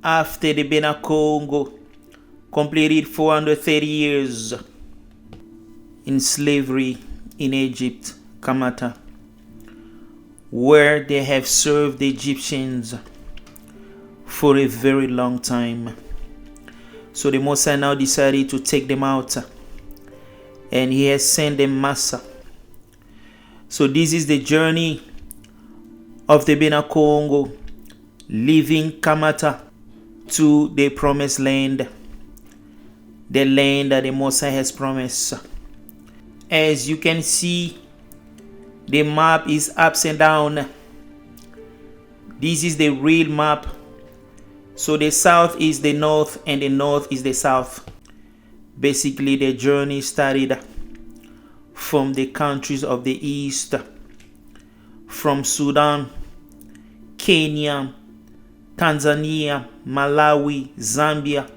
after the Bena Congo completed 430 years in slavery in Egypt, Kamata, where they have served the Egyptians for a very long time. So the Most High now decided to take them out, and he has sent them Massa. So this is the journey of the Bena Congo, leaving Kamata to the promised land, the land that the Most High has promised. As you can see, the map is upside down. This is the real map. So the south is the north and the north is the south. Basically, the journey started from the countries of the east, from Sudan, Kenya, Tanzania, Malawi, Zambia,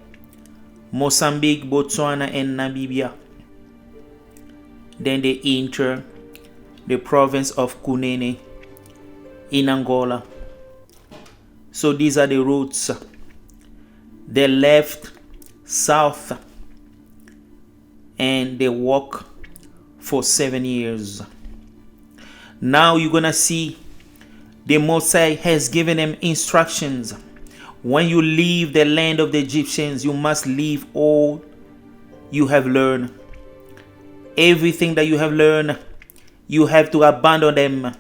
Mozambique, Botswana, and Namibia. Then they enter the province of Cunene in Angola. So these are the routes. They left south and they walk for 7 years. Now you're gonna see the Most High has given them instructions. When you leave the land of the Egyptians, you must leave all you have learned. Everything that you have learned, you have to abandon them.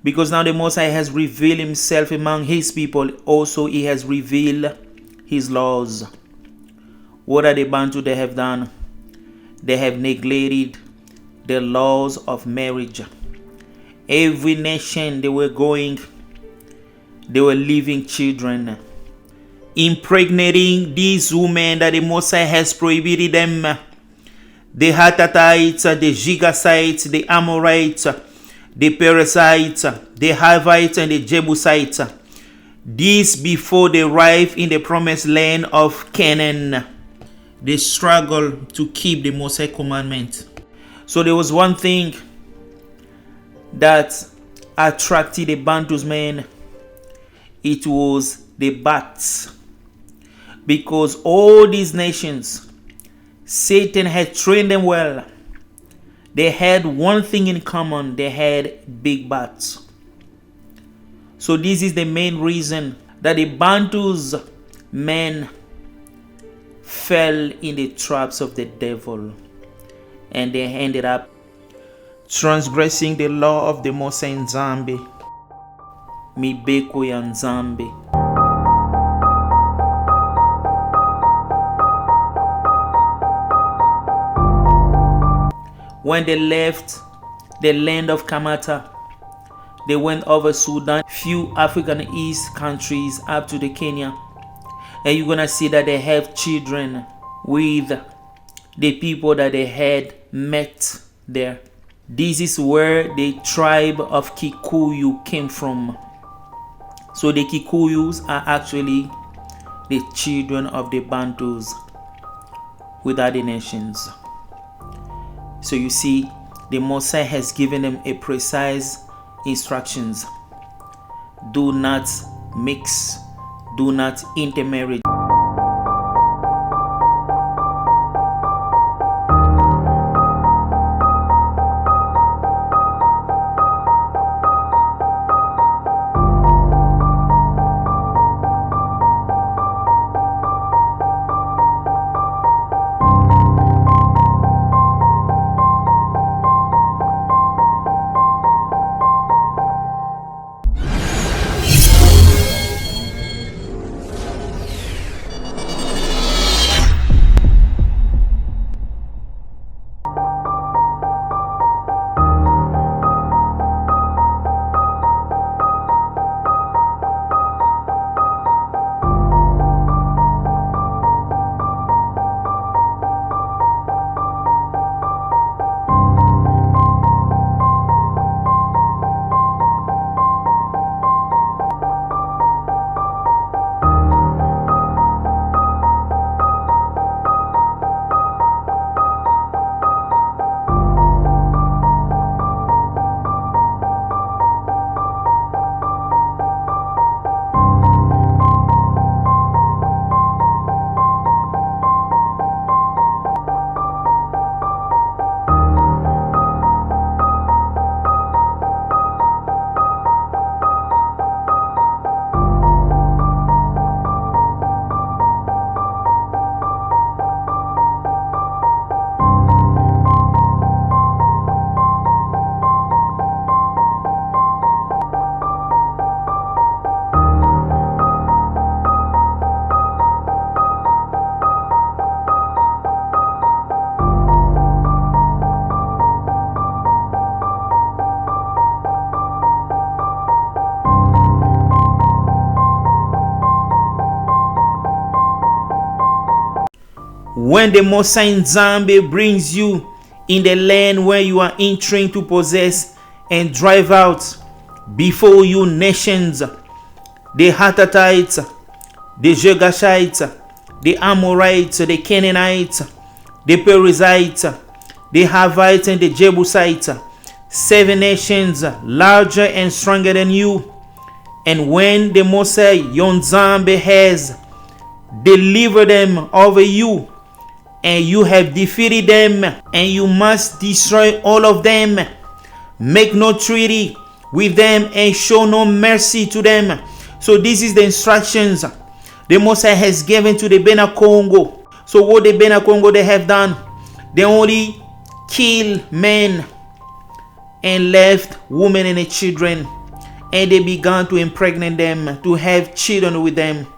Because now the Most High has revealed himself among his people. Also, he has revealed his laws. What are the Bantu they have done? They have neglected the laws of marriage. Every nation they were going, they were leaving children, impregnating these women that the Most High has prohibited them. The HITTITES, the GIRGASHITES, the AMORITES, the PERIZZITES, the HIVITES, and the JEBUSITES. This before they arrive in the promised land of Canaan. They struggle to keep the Most High commandment. So there was one thing that attracted the Bantus men. It was the bats. Because all these nations, Satan had trained them well. They had one thing in common. They had big bats. So this is the main reason that the Bantus men fell in the traps of the devil. And they ended up transgressing the law of the Most High Nzambe. Mibeko ya Nzambe. When they left the land of Kamata, they went over Sudan, few African East countries up to the Kenya. And you're gonna see that they have children with the people that they had met there. This is where the tribe of Kikuyu came from. So the Kikuyus are actually the children of the Bantus with other nations. So you see, the Most High has given them a precise instructions. Do not mix, do not intermarry. when the Mosai Nzambe brings you in the land where you are entering to possess and drive out before you nations, the Hittites, the GIRGASHITES, the AMORITES, the Canaanites, the PERIZZITES, the HIVITES, and the JEBUSITES, 7 nations larger and stronger than you. And when the Mosai Nzambe has delivered them over you, and you have defeated them, and you must destroy all of them, make no treaty with them and show no mercy to them. So this is the instructions the Mosai has given to the Bena Congo. So what the Bena Congo they have done, they only kill men and left women and children, and they began to impregnate them, to have children with them.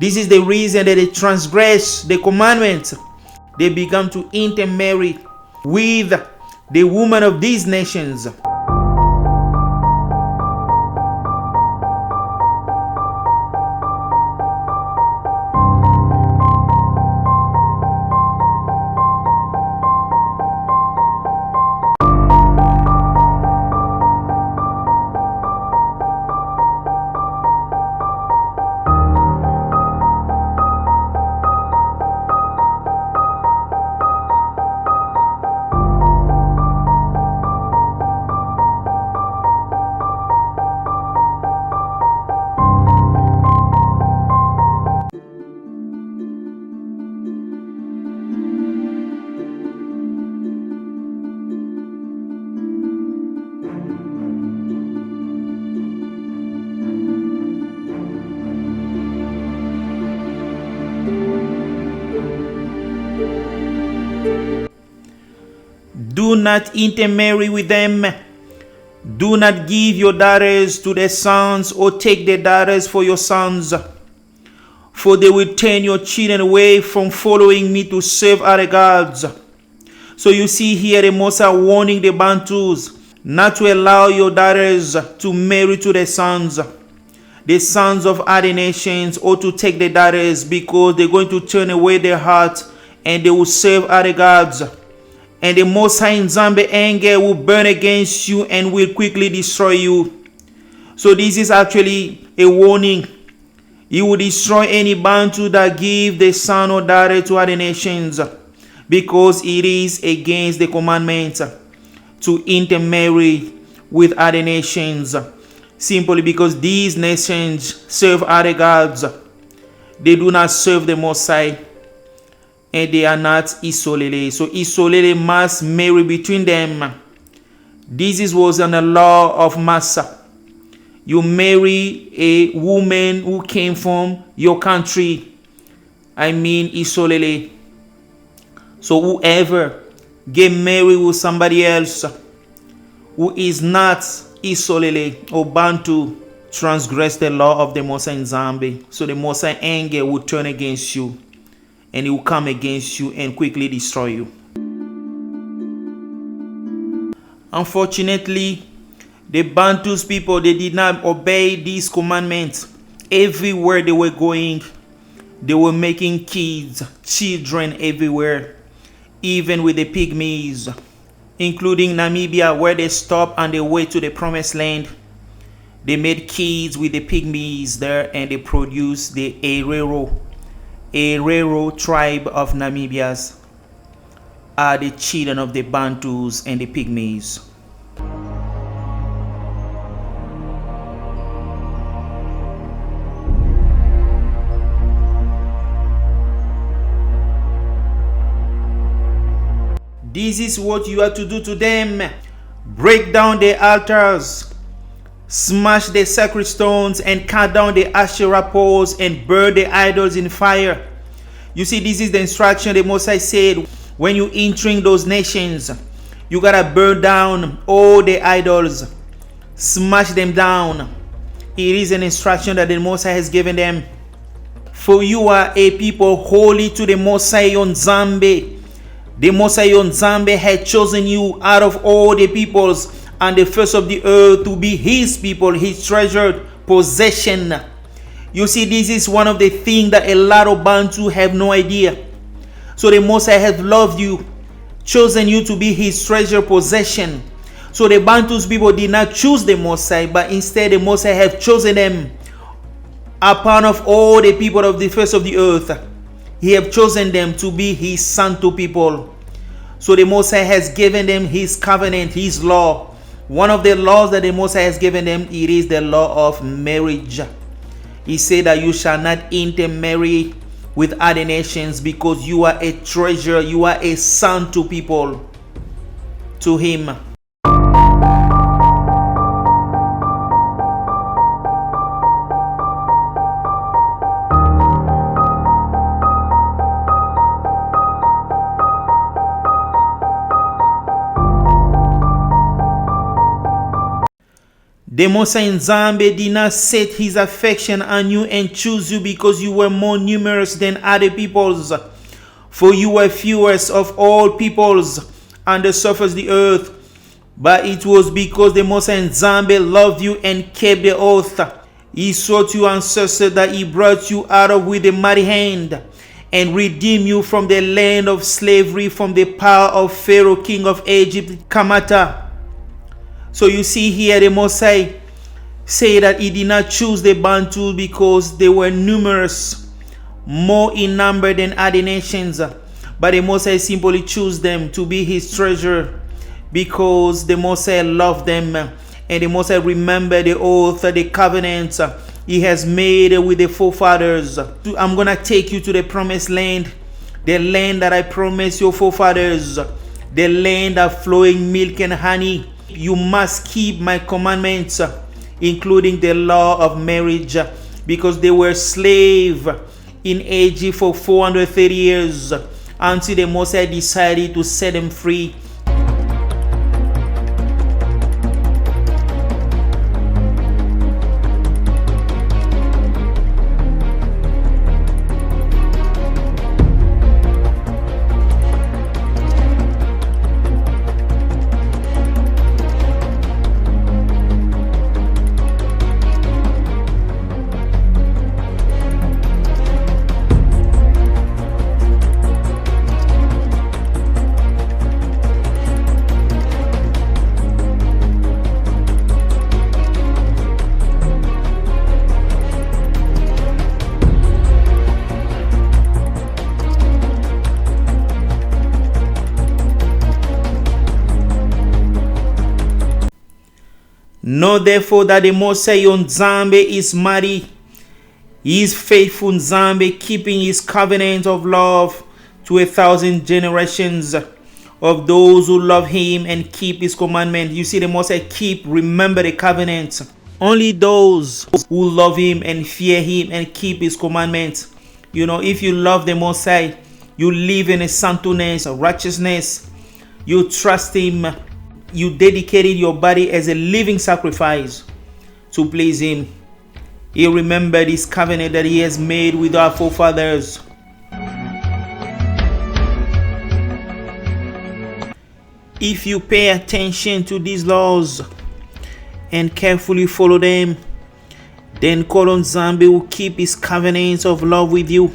This is the reason that they transgress the commandments. They began to intermarry with the women of these nations. Do not intermarry with them. Do not give your daughters to their sons, or take their daughters for your sons, for they will turn your children away from following me to serve other gods. So you see here the Mosai warning the Bantus not to allow your daughters to marry to their sons, the sons of other nations, or to take their daughters, because they're going to turn away their heart and they will serve other gods. And the Mosai Nzambe anger will burn against you and will quickly destroy you. So this is actually a warning. He will destroy any Bantu that give the son or daughter to other nations, because it is against the commandment to intermarry with other nations, simply because these nations serve other gods. They do not serve the Mosai, and they are not ISOLELE. So ISOLELE must marry between them. This was on the law of Massa. You marry a woman who came from your country. I mean ISOLELE. So whoever get married with somebody else who is not ISOLELE or Bantu transgress the law of the Mosai Nzambe. So the Mosai anger will turn against you, and it will come against you and quickly destroy you. Unfortunately, the Bantus people, they did not obey these commandments. Everywhere they were going, they were making kids, children everywhere, even with the pygmies, including Namibia, where they stopped on their way to the promised land. They made kids with the pygmies there, and they produced the Herero tribe of Namibians are the children of the Bantus and the pygmies. This is what you are to do to them. Break down the altars, smash the sacred stones, and cut down the Asherah poles, and burn the idols in fire. You see, this is the instruction the Mosai said. When you entering those nations, you gotta burn down all the idols, smash them down. It is an instruction that the Mosai has given them. For you are a people holy to the Mosai Nzambe. The Mosai Nzambe had chosen you out of all the peoples and the face of the earth to be his people, his treasured possession. You see, this is one of the things that a lot of Bantu have no idea. So the Most High has loved you, chosen you to be his treasure possession. So the Bantus people did not choose the Most High, but instead the Most High have chosen them upon of all the people of the face of the earth. He have chosen them to be his Santo people. So the Most High has given them his covenant, his law. One of the laws that the Most High has given them, it is the law of marriage. He said that you shall not intermarry with other nations, because you are a treasure, you are a Santo people to him. The Most High Nzambe did not set his affection on you and choose you because you were more numerous than other peoples. For you were fewest of all peoples on the surface of the earth. But it was because the Most High Nzambe loved you and kept the oath he swore to your ancestors, that he brought you out of with a mighty hand and redeemed you from the land of slavery, from the power of Pharaoh, king of Egypt, Kamata. So you see here the Most High say that he did not choose the Bantu because they were numerous, more in number than other nations. But the Most High simply chose them to be his treasure because the Most High loved them. And the Most High remembered the oath, the covenant he has made with the forefathers. I'm going to take you to the promised land, the land that I promised your forefathers, the land of flowing milk and honey. You must keep my commandments, including the law of marriage, because they were slaves in Egypt for 430 years until the Most High decided to set them free. Know therefore that the Most High your Nzambe is mighty. He is faithful Nzambe, keeping his covenant of love to 1,000 generations of those who love him and keep his commandment. You see, the Most High remember the covenant. Only those who love him and fear him and keep his commandments. You know, if you love the Most High, you live in a santuness, a righteousness. You trust him. You dedicated your body as a living sacrifice to please him. He remembered his covenant that he has made with our forefathers. If you pay attention to these laws and carefully follow them, then Kolon Nzambe will keep his covenants of love with you.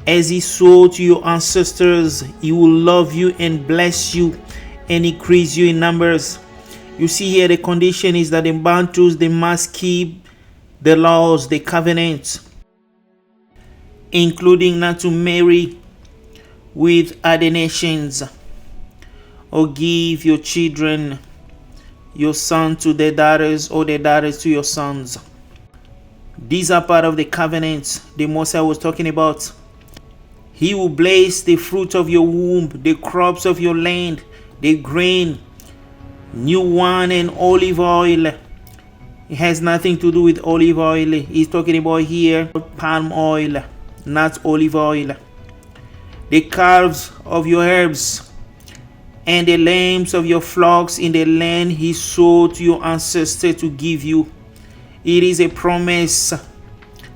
As he swore to your ancestors, he will love you and bless you and increase you in numbers. You see here the condition is that the Bantus, they must keep the laws, the covenants, including not to marry with other nations or give your children, your son to their daughters or their daughters to your sons. These are part of the covenants the Most High was talking about. He will bless the fruit of your womb, the crops of your land, the grain, new wine and olive oil. It has nothing to do with olive oil. He's talking about here palm oil, not olive oil. The calves of your herbs and the lambs of your flocks in the land he swore to your ancestors to give you. It is a promise.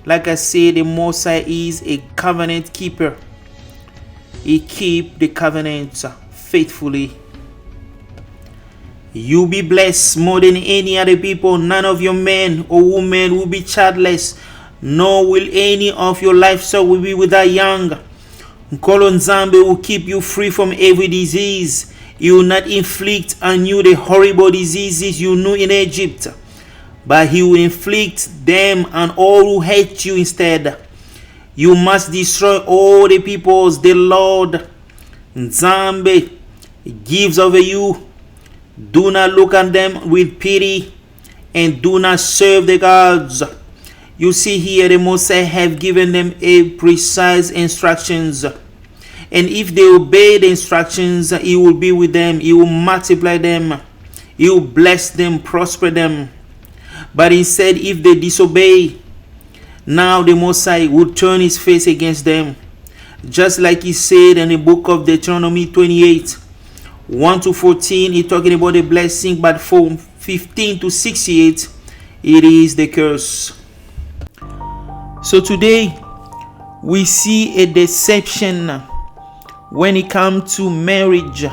Like I said, the Most High is a covenant keeper. He keeps the covenants faithfully. You be blessed more than any other people. None of your men or women will be childless, nor will any of your livestock will be without young. Nkolo Nzambe will keep you free from every disease. He will not inflict on you the horrible diseases you knew in Egypt, but he will inflict them on all who hate you instead. You must destroy all the peoples the Lord Nzambe gives over you. Do not look at them with pity, and do not serve the gods. You see here, the Mosai have given them a precise instructions, and if they obey the instructions, he will be with them. He will multiply them. He will bless them, prosper them. But instead, if they disobey, now the Mosai will turn his face against them, just like he said in the book of Deuteronomy 28, 1-14. He's talking about the blessing, but from 15 to 68, it is the curse. So today we see a deception when it comes to marriage.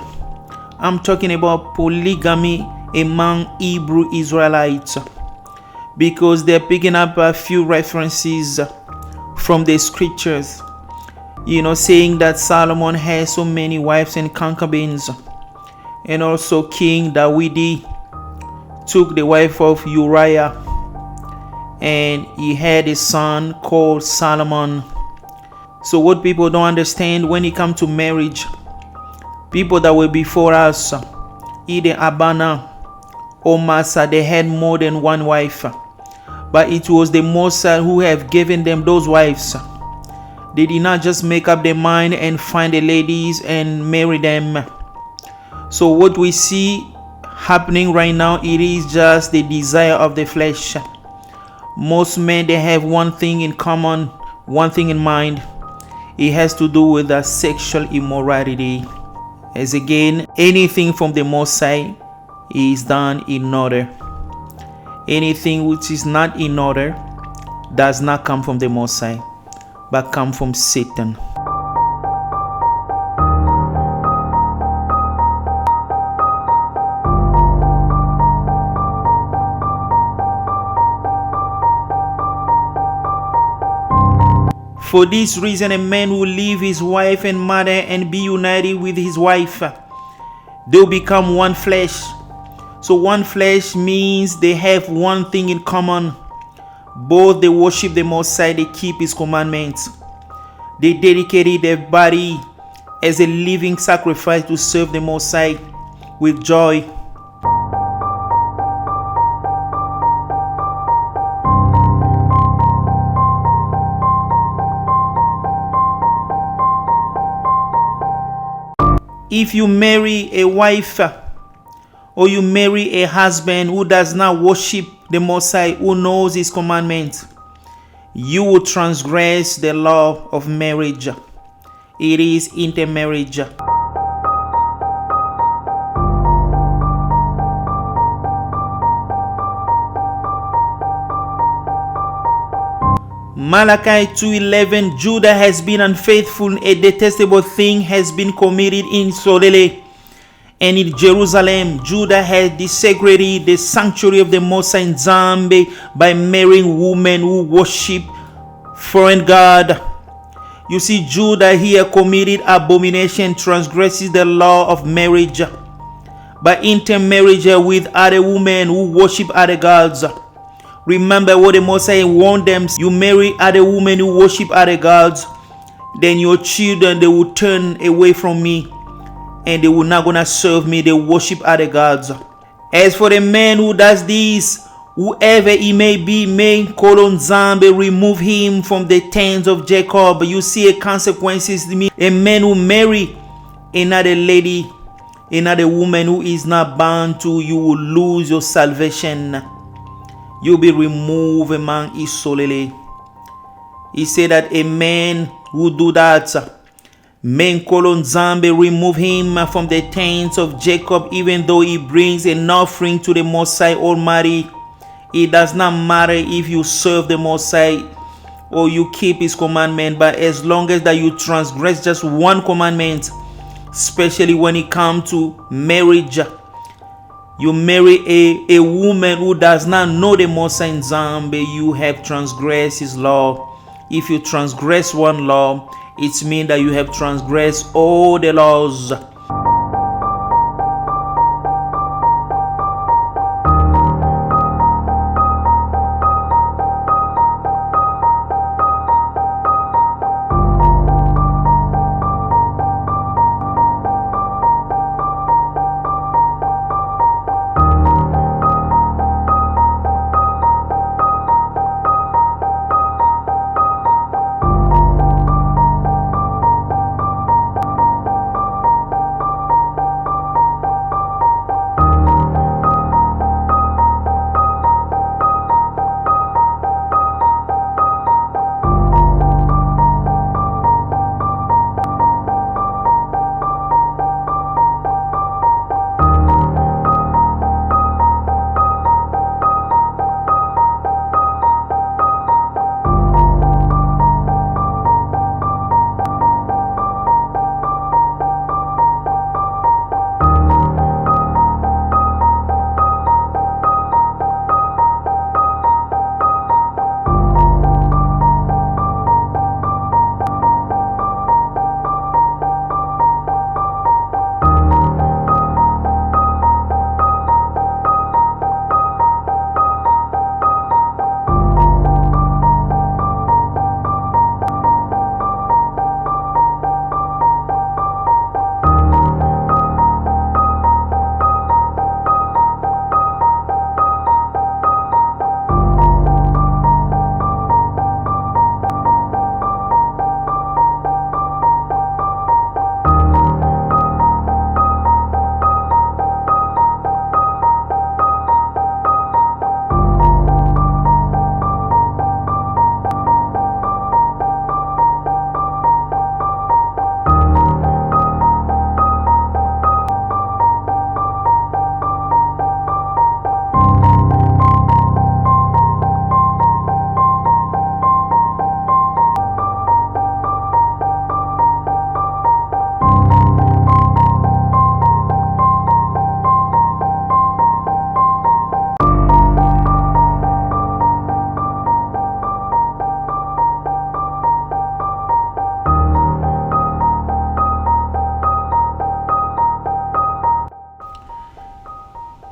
I'm talking about polygamy among Hebrew Israelites, because they're picking up a few references from the scriptures, saying that Solomon has so many wives and concubines, and also King David took the wife of Uriah, and he had a son called Solomon. So what people don't understand when it comes to marriage, people that were before us, either Abana or Massa, they had more than one wife, but it was the Mosai who have given them those wives. They did not just make up their mind and find the ladies and marry them. So what we see happening right now, it is just the desire of the flesh. Most men, they have one thing in common, one thing in mind. It has to do with the sexual immorality. As again, anything from the Mosai is done in order. Anything which is not in order does not come from the Mosai, but come from Satan. For this reason, a man will leave his wife and mother and be united with his wife. They'll become one flesh. So one flesh means they have one thing in common. Both they worship the Most High, they keep his commandments. They dedicated their body as a living sacrifice to serve the Most High with joy. If you marry a wife or you marry a husband who does not worship the Most High, who knows his commandments, you will transgress the law of marriage. It is intermarriage. Malachi 2:11, Judah has been unfaithful, a detestable thing has been committed in ISOLELE and in Jerusalem. Judah has desecrated the sanctuary of the Most High Nzambe by marrying women who worship foreign god. You see, Judah here committed abomination, transgresses the law of marriage by intermarriage with other women who worship other gods. Remember what the Most High warned them: you marry other women who worship other gods, then your children, they will turn away from me and they will not gonna serve me. They worship other gods. As for the man who does this, whoever he may be, may Nzambe remove him from the tents of Jacob. You see a consequences. A man who marry another lady, another woman who is not bound to, you will lose your salvation. You'll be removed among ISOLELE. He said that a man who do that, may Nzambe remove him from the tents of Jacob, even though he brings an offering to the Most High Almighty. It does not matter if you serve the Most High or you keep his commandment, but as long as that you transgress just one commandment, especially when it comes to marriage, you marry a woman who does not know the Most High Nzambe, you have transgressed his law. If you transgress one law, It means that you have transgressed all the laws.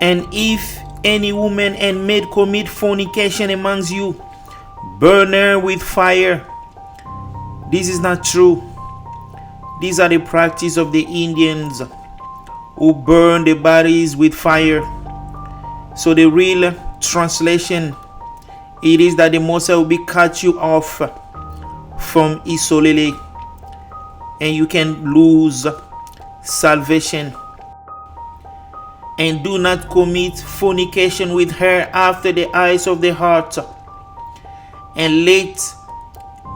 And if any woman and maid commit fornication amongst you, burn her with fire. This is not true. These are the practice of the Indians who burn the bodies with fire. So the real translation, it is that the Messiah will be cut you off from ISOLELE, and you can lose salvation. And do not commit fornication with her after the eyes of the heart. And let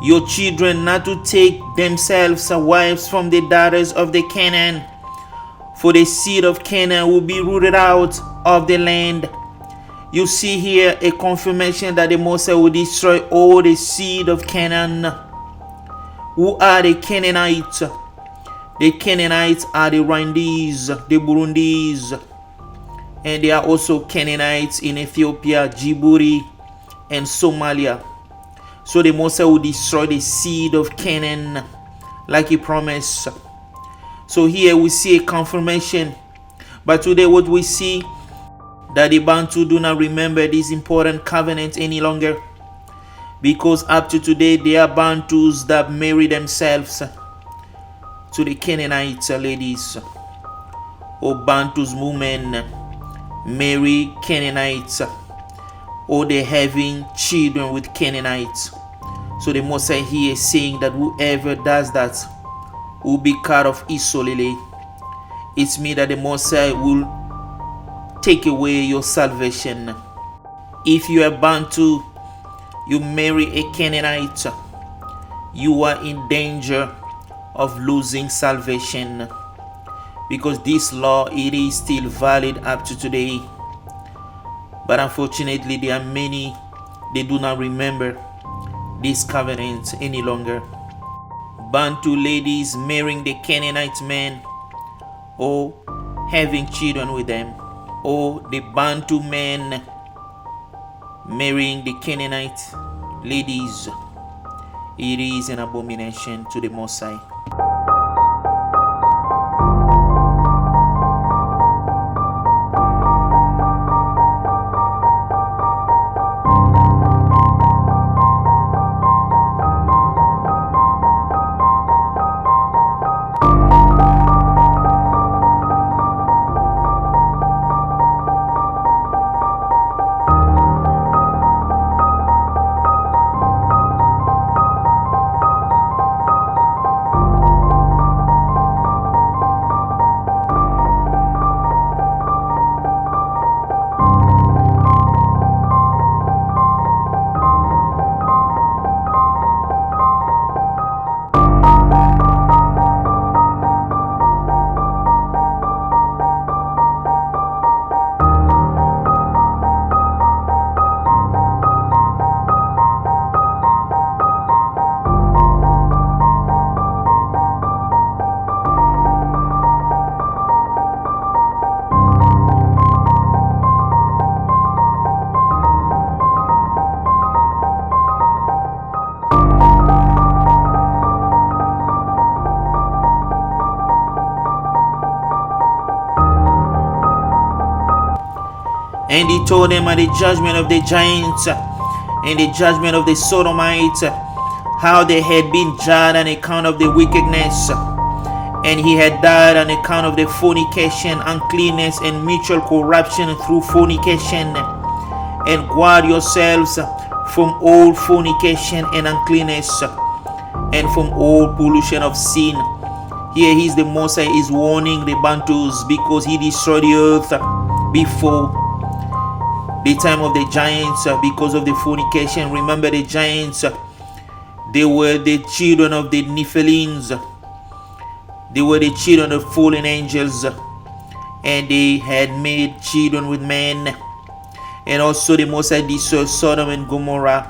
your children not to take themselves wives from the daughters of the Canaan, for the seed of Canaan will be rooted out of the land. You see here a confirmation that the Messiah will destroy all the seed of Canaan. Who are the Canaanites? The Canaanites are the Rwandese, the Burundis, and there are also Canaanites in Ethiopia, Djibouti, and Somalia. So the Messiah will destroy the seed of Canaan like he promised. So here we see a confirmation. But today what we see, that the Bantu do not remember this important covenant any longer. Because up to today there are Bantus that marry themselves to the Canaanite ladies. Or Bantus women marry Canaanites, or they're having children with Canaanites. So the Messiah here is saying that whoever does that will be cut off ISOLELE. It means that the Messiah will take away your salvation. If you are Bantu, you marry a Canaanite, you are in danger of losing salvation. Because this law, it is still valid up to today. But unfortunately, there are many, they do not remember this covenant any longer. Bantu ladies marrying the Canaanite men, or having children with them, or the Bantu men marrying the Canaanite ladies. It is an abomination to the Most High. And he told them at the judgment of the giants and the judgment of the Sodomites, how they had been judged on account of the wickedness, and he had died on account of the fornication, uncleanness, and mutual corruption through fornication. And guard yourselves from all fornication and uncleanness, and from all pollution of sin. Here the Most High is warning the Bantus, because he destroyed the earth before the time of the giants because of the fornication. Remember, the giants, they were the children of the Nephilims. They were the children of fallen angels, and they had made children with men. And also the Most High destroyed Sodom and Gomorrah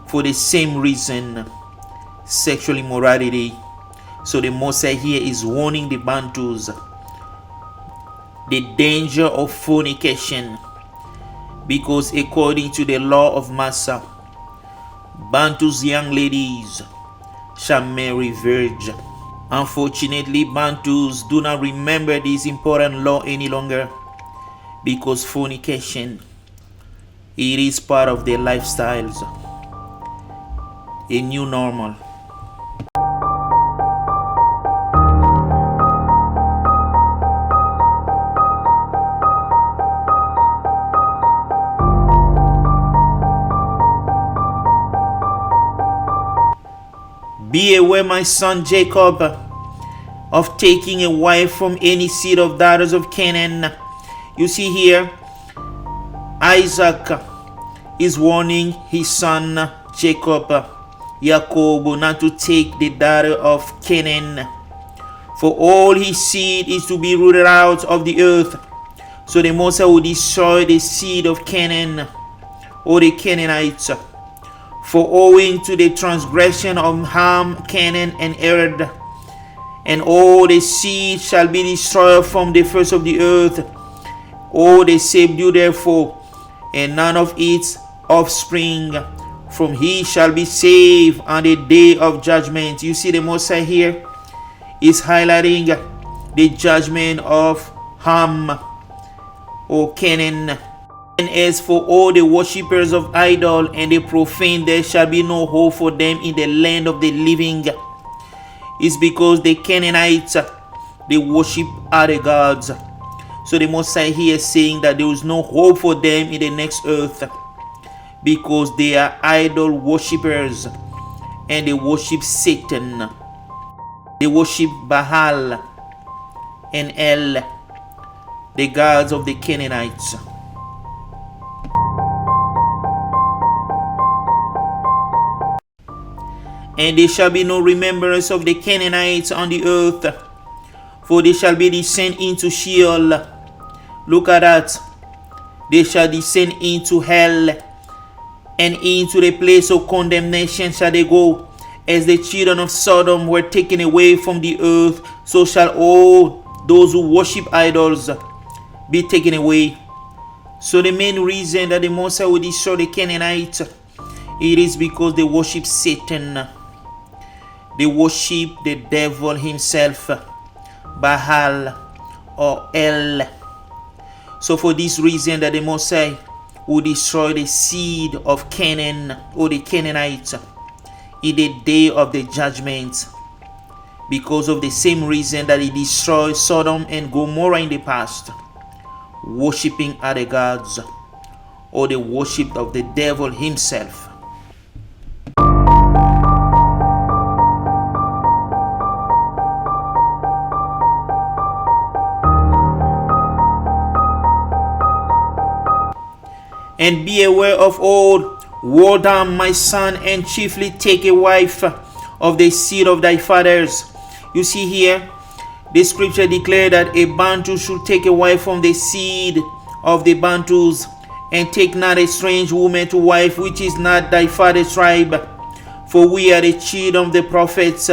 for the same reason, sexual immorality. So the Most High here is warning the Bantus the danger of fornication, because according to the law of Massa, Bantus young ladies shall marry virgin. Unfortunately, Bantus do not remember this important law any longer, because fornication, it is part of their lifestyles, a new normal. Be aware, my son Jacob, of taking a wife from any seed of daughters of Canaan. You see here, Isaac is warning his son Jacob, not to take the daughter of Canaan, for all his seed is to be rooted out of the earth. So the Most High will destroy the seed of Canaan, or the Canaanites, for owing to the transgression of Ham, Canaan, and Erd, and all the seed shall be destroyed from the face of the earth. All they subdue therefore, and none of its offspring from he shall be saved on the day of judgment. You see, the Most High here is highlighting the judgment of Ham, or Canaan. And as for all the worshippers of idol and the profane, there shall be no hope for them in the land of the living. It's because the Canaanites, they worship other gods. So the Most High here is saying that there is no hope for them in the next earth, because they are idol worshippers, and they worship Satan. They worship Baal and El, the gods of the Canaanites. And there shall be no remembrance of the Canaanites on the earth, for they shall be descend into Sheol. Look at that. They shall descend into hell, and into the place of condemnation shall they go. As the children of Sodom were taken away from the earth, so shall all those who worship idols be taken away. So the main reason that the Most High will destroy the Canaanites, it is because they worship Satan. They worship the devil himself, Baal or El. So for this reason that the Most High will destroy the seed of Canaan or the Canaanites in the day of the judgment, because of the same reason that he destroyed Sodom and Gomorrah in the past, worshipping other gods or the worship of the devil himself. And be aware of all, woe down my son, and chiefly take a wife of the seed of thy fathers. You see here, the scripture declared that a Bantu should take a wife from the seed of the Bantus, and take not a strange woman to wife which is not thy father's tribe. For we are the children of the prophets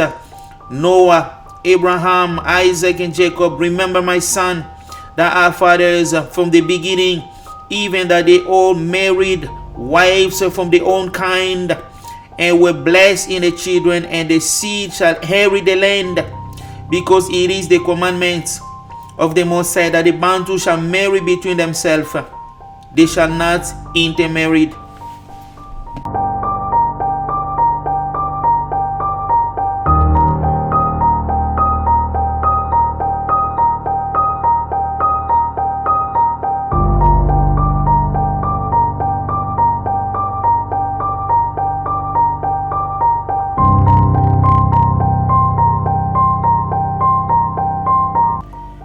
Noah, Abraham, Isaac, and Jacob. Remember, my son, that our fathers from the beginning, even that they all married wives from their own kind, and were blessed in the children, and the seed shall inherit the land, because it is the commandment of the Most High that the Bantu shall marry between themselves. They shall not intermarry.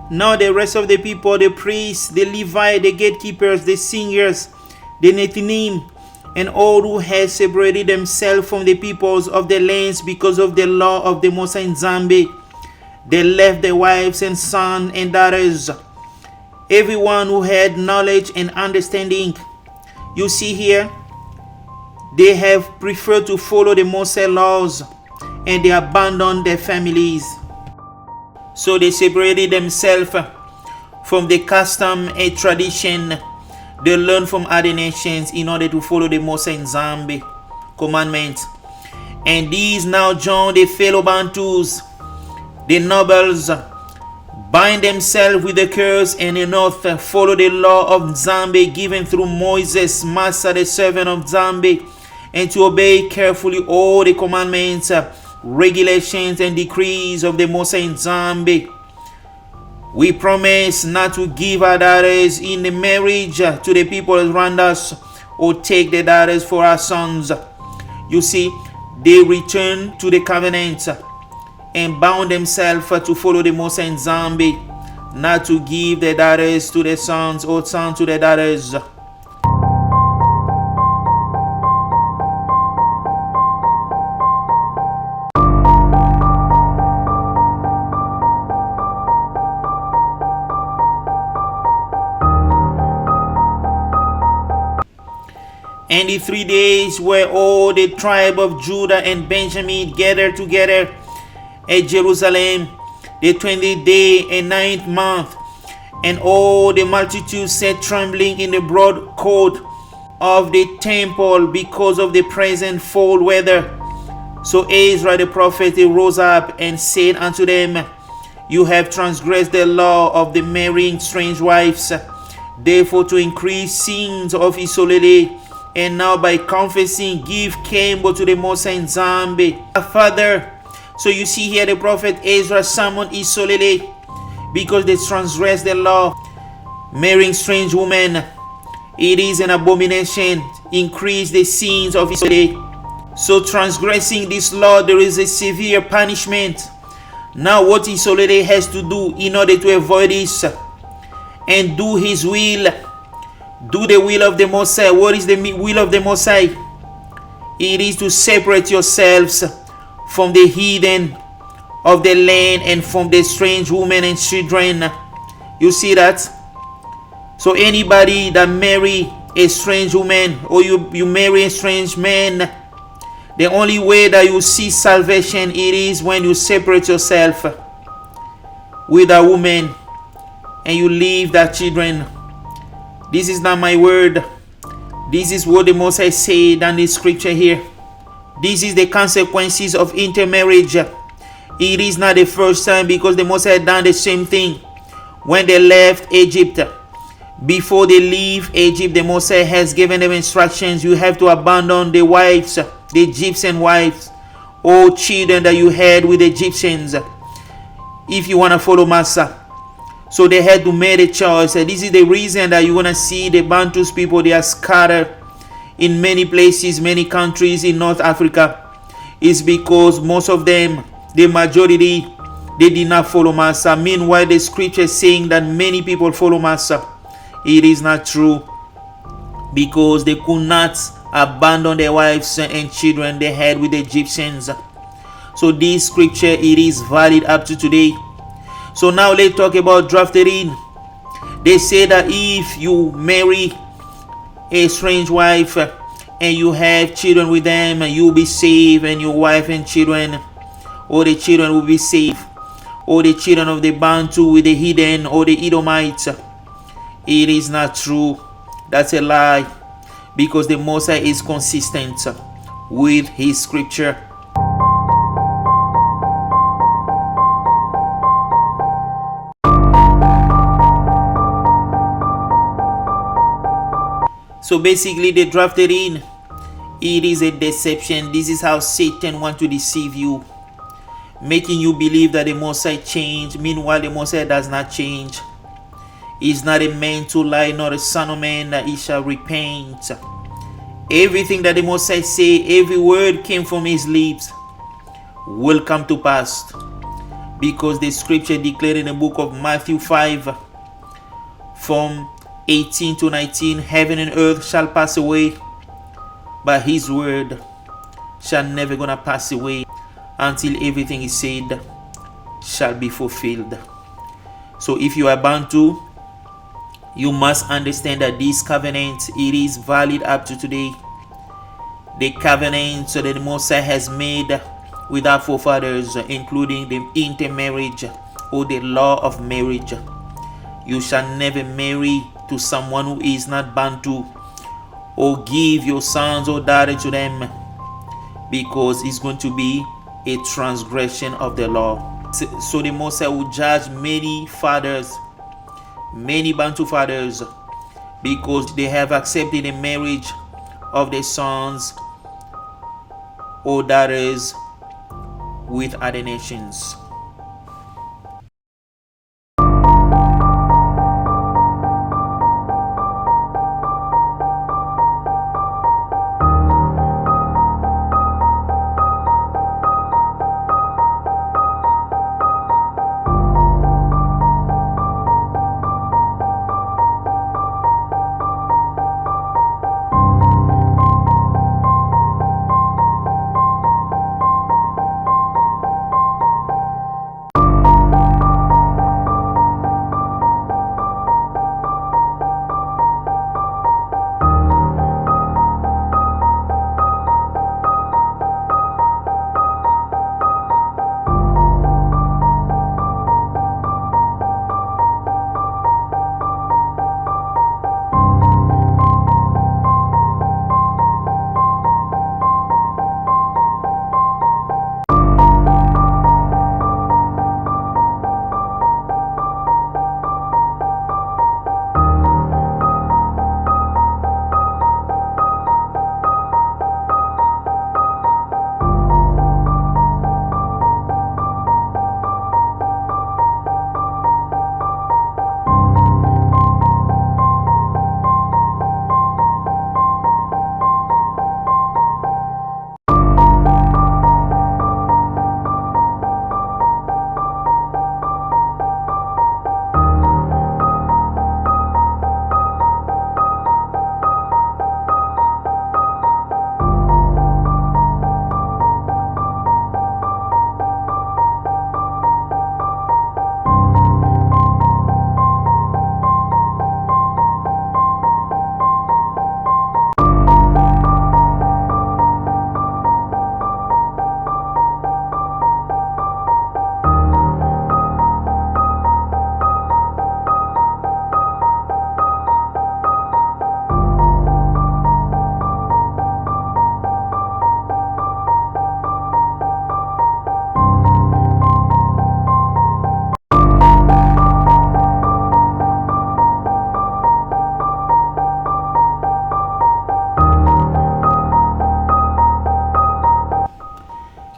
Now the rest of the people, the priests, the Levites, the gatekeepers, the singers, the Nethinim, and all who had separated themselves from the peoples of the lands because of the law of the Most High in Zambia, they left their wives and sons and daughters. Everyone who had knowledge and understanding. You see here, they have preferred to follow the Most High laws, and they abandoned their families. So they separated themselves from the custom and tradition they learned from other nations in order to follow the Most High in Zambia commandments. And these now join the fellow Bantus, the nobles, bind themselves with the curse and an oath, follow the law of Zambia given through Moses, master the servant of Zambia, and to obey carefully all the commandments, regulations, and decrees of the Most High in Zambia. We promise not to give our daughters in the marriage to the people around us, or take the daughters for our sons. You see, they returned to the covenant and bound themselves to follow the Most High in Zambia, not to give their daughters to their sons or sons to their daughters. And the 3 days where all the tribe of Judah and Benjamin gathered together at Jerusalem, the 20th day and 9th month, and all the multitude sat trembling in the broad court of the temple because of the present foul weather. So Ezra the prophet rose up and said unto them, You have transgressed the law of the marrying strange wives, therefore to increase sins of ISOLELE, and now by confessing give Cambo to the Most High in Zambia, Father. So you see here the prophet Ezra summoned ISOLELE because they transgressed the law, marrying strange women. It is an abomination, increase the sins of ISOLELE. So transgressing this law, there is a severe punishment. Now what ISOLELE has to do in order to avoid this and do his will, do the will of the Most High. What is the will of the Most High? It is to separate yourselves from the heathen of the land and from the strange women and children. You see that? So anybody that marry a strange woman, or you marry a strange man, the only way that you see salvation, it is when you separate yourself with a woman and you leave that children. This is not my word. This is what the Most High said in the scripture here. This is the consequences of intermarriage. It is not the first time, because the Most had done the same thing when they left Egypt. Before they leave Egypt, the Most has given them instructions. You have to abandon the wives, the Egyptian wives, all children that you had with the Egyptians, if you want to follow Master. So they had to make a choice. This is the reason that you're going to see the Bantus people, they are scattered in many places, many countries in North Africa. It's because most of them, the majority, they did not follow Master. Meanwhile, the scripture is saying that many people follow Master. It is not true, because they could not abandon their wives and children they had with the Egyptians. So this scripture, it is valid up to today. So now let's talk about drafted in. They say that if you marry a strange wife and you have children with them, you'll be saved, and your wife and children, or the children, will be saved, or the children of the Bantu with the hidden, or the Edomites. It is not true. That's a lie, because the Moses is consistent with his scripture. So basically, the drafted in, it is a deception. This is how Satan wants to deceive you, making you believe that the Mosai changed. Meanwhile, the Mosai does not change. He is not a man to lie, nor a son of man that he shall repent. Everything that the Mosai say, every word came from his lips, will come to pass, because the scripture declared in the book of Matthew 5 from 18 to 19, heaven and earth shall pass away, but his word shall never gonna pass away until everything is said shall be fulfilled. So if you are Bantu, you must understand that this covenant, it is valid up to today. The covenant that the Mosai has made with our forefathers, including the intermarriage or the law of marriage. You shall never marry to someone who is not Bantu, or give your sons or daughters to them, because it's going to be a transgression of the law. So the Mosai will judge many fathers, many Bantu fathers, because they have accepted the marriage of their sons or daughters with other nations.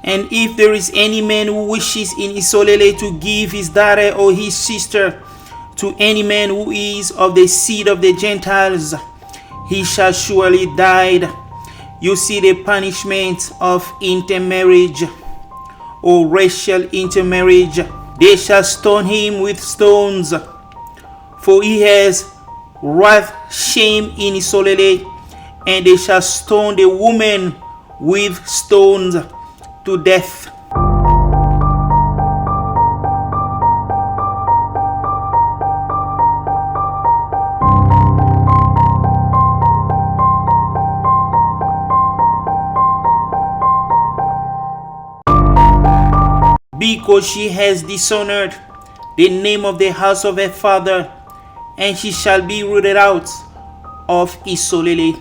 And if there is any man who wishes in ISOLELE to give his daughter or his sister to any man who is of the seed of the Gentiles, he shall surely die. You see the punishment of intermarriage or racial intermarriage. They shall stone him with stones, for he has wrought shame in ISOLELE, and they shall stone the woman with stones to death. Because she has dishonored the name of the house of her father, and she shall be rooted out of ISOLELE.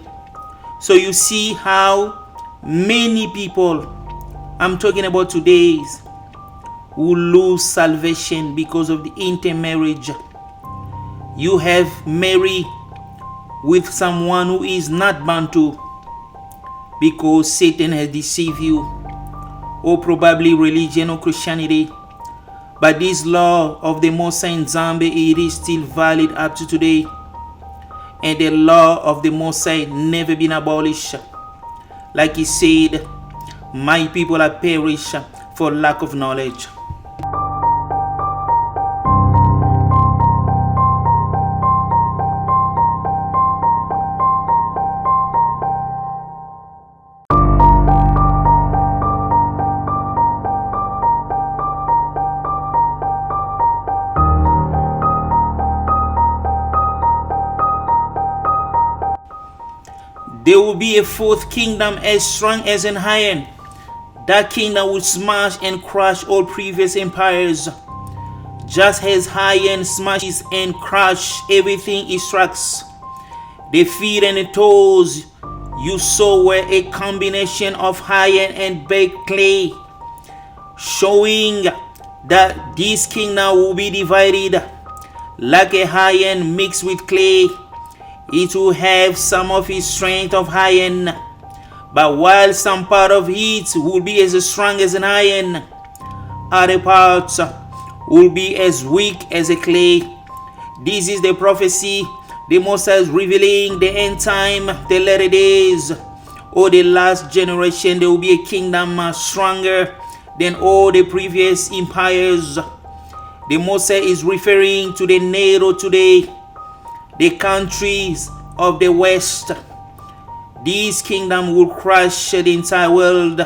So you see how many people, I'm talking about today's, will lose salvation because of the intermarriage. You have married with someone who is not Bantu because Satan has deceived you, or probably religion or Christianity. But this law of the Most High in Zambia, it is still valid up to today. And the law of the Most High never been abolished. Like he said, my people are perished for lack of knowledge. There will be a fourth kingdom as strong as an iron. That kingdom will smash and crush all previous empires. Just as iron smashes and crushes everything it strikes. The feet and the toes you saw were a combination of iron and baked clay, showing that this kingdom will be divided like a iron mixed with clay. It will have some of its strength of iron, but while some part of it will be as strong as an iron, other parts will be as weak as a clay. This is the prophecy the Most High is revealing the end time, the latter days, or the last generation. There will be a kingdom stronger than all the previous empires. The Most High is referring to the NATO today, the countries of the West. This kingdom will crush the entire world.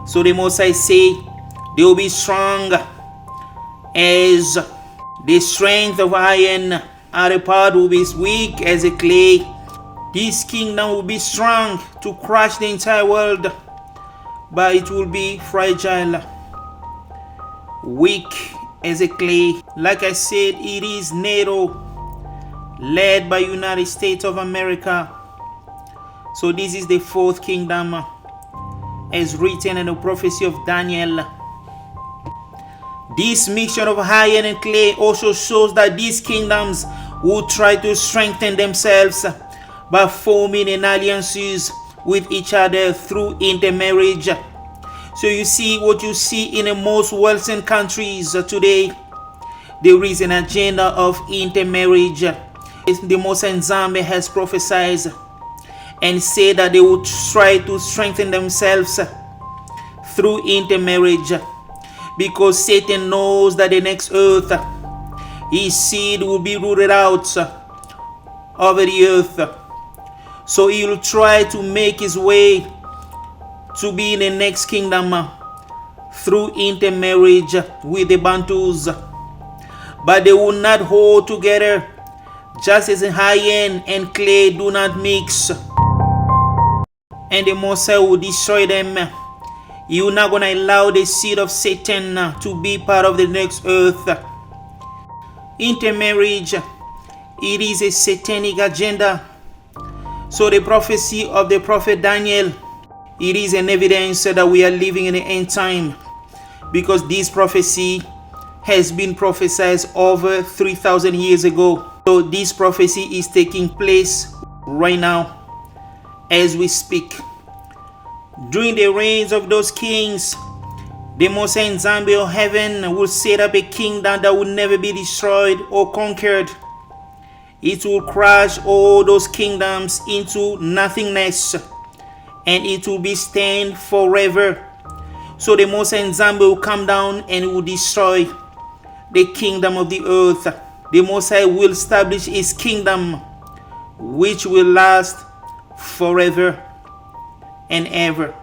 So the Most High say they will be strong as the strength of iron. Other part will be weak as a clay. This kingdom will be strong to crush the entire world, but it will be fragile, weak as a clay. Like I said, it is NATO, led by United States of America. So this is the fourth kingdom as written in the prophecy of Daniel. This mixture of iron and clay also shows that these kingdoms will try to strengthen themselves by forming an alliances with each other through intermarriage. So you see what you see in the most Western countries today. There is an agenda of intermarriage. The Most High in Zambia has prophesied and said that they will try to strengthen themselves through intermarriage, because Satan knows that the next earth, his seed will be rooted out over the earth. So he will try to make his way to be in the next kingdom through intermarriage with the Bantus. But they will not hold together, just as iron and clay do not mix. And the Most High will destroy them. You're not going to allow the seed of Satan to be part of the next earth. Intermarriage, it is a satanic agenda. So the prophecy of the prophet Daniel, it is an evidence that we are living in the end time, because this prophecy has been prophesied over 3,000 years ago. So this prophecy is taking place right now as we speak. During the reigns of those kings, the Most High in Zambia of heaven will set up a kingdom that will never be destroyed or conquered. It will crush all those kingdoms into nothingness, and it will be stand forever. So the Most High in Zambia will come down and will destroy the kingdom of the earth. The Most High will establish his kingdom, which will last forever and ever.